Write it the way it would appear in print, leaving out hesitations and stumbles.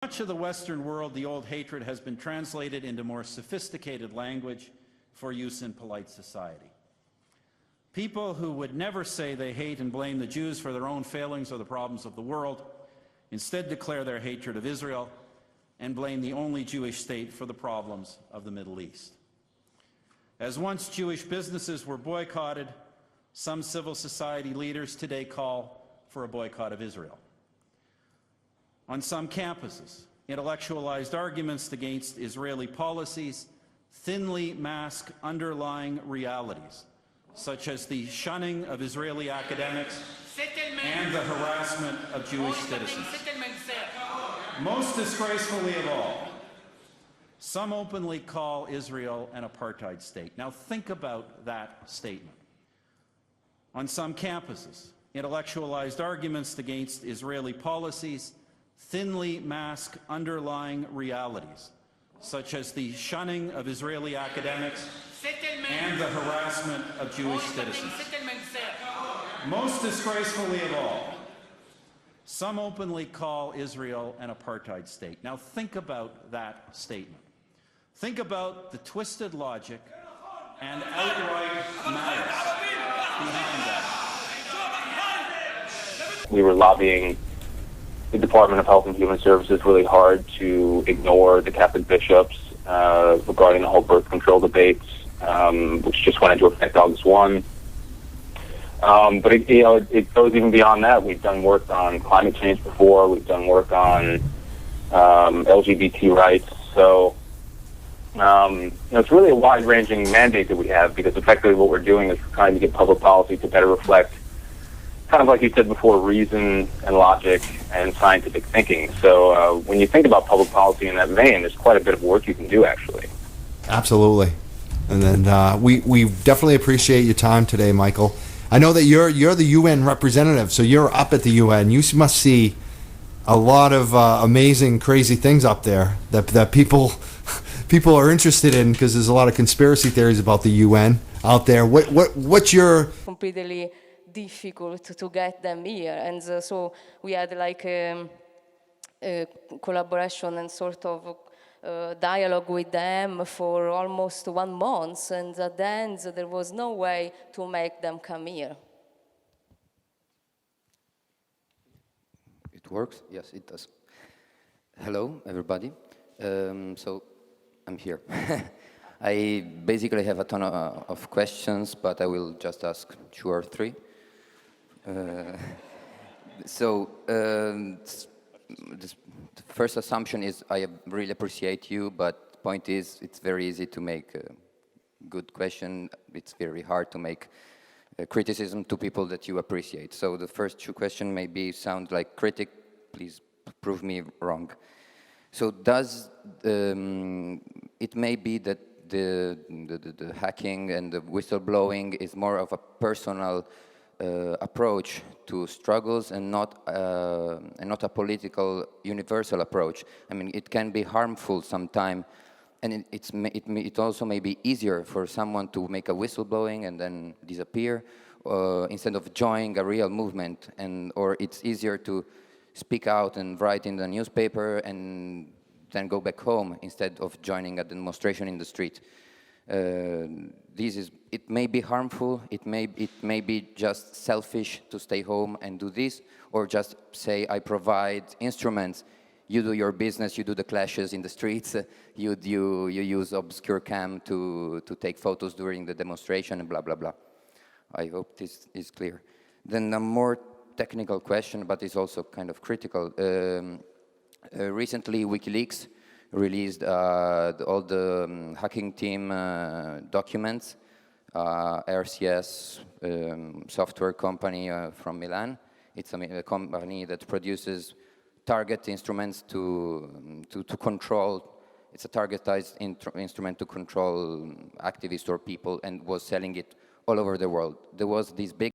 Much of the Western world, the old hatred has been translated into more sophisticated language for use in polite society. People who would never say they hate and blame the Jews for their own failings or the problems of the world instead declare their hatred of Israel and blame the only Jewish state for the problems of the Middle East. As once Jewish businesses were boycotted, some civil society leaders today call for a boycott of Israel. On some campuses, intellectualized arguments against Israeli policies thinly mask underlying realities, such as the shunning of Israeli academics and the harassment of Jewish citizens. Most disgracefully of all, some openly call Israel an apartheid state. Now think about that statement. On some campuses, intellectualized arguments against Israeli policies thinly mask underlying realities, such as the shunning of Israeli academics and the harassment of Jewish citizens. Most disgracefully of all, some openly call Israel an apartheid state. Now think about that statement. Think about the twisted logic and outright malice behind that. We were lobbying the Department of Health and Human Services really hard to ignore the Catholic bishops regarding the whole birth control debates, which just went into effect August 1. But it goes even beyond that. We've done work on climate change before. We've done work on LGBT rights. So it's really a wide-ranging mandate that we have, because effectively what we're doing is trying to get public policy to better reflect, kind of like you said before, reason and logic and scientific thinking. So when you think about public policy in that vein, there's quite a bit of work you can do, actually. Absolutely. And then we definitely appreciate your time today, Michael. I know that you're the UN representative, so you're up at the UN. You must see a lot of amazing, crazy things up there that people are interested in, because there's a lot of conspiracy theories about the UN out there. What's your completely difficult to get them here, and so we had like a collaboration and sort of dialogue with them for almost 1 month, and at the end there was no way to make them come here. It works? Yes, it does. Hello, everybody. So I'm here. I basically have a ton of questions, but I will just ask 2 or 3. The first assumption is I really appreciate you, but point is it's very easy to make a good question. It's very hard to make criticism to people that you appreciate. So the first 2 questions maybe sound like critic. Please prove me wrong. So does it may be that the hacking and the whistleblowing is more of a personal approach to struggles and not a political universal approach. I mean, it can be harmful sometime, and it also may be easier for someone to make a whistleblowing and then disappear instead of joining a real movement, or it's easier to speak out and write in the newspaper and then go back home instead of joining a demonstration in the street. It may be harmful, it may be just selfish to stay home and do this, or just say, I provide instruments, you do your business, you do the clashes in the streets, you use obscure cam to take photos during the demonstration and blah, blah, blah. I hope this is clear. Then a more technical question, but it's also kind of critical. Recently, WikiLeaks released all the hacking team documents, RCS software company from Milan. It's a company that produces target instruments to control. It's a targetized instrument to control activists or people, and was selling it all over the world. There was this big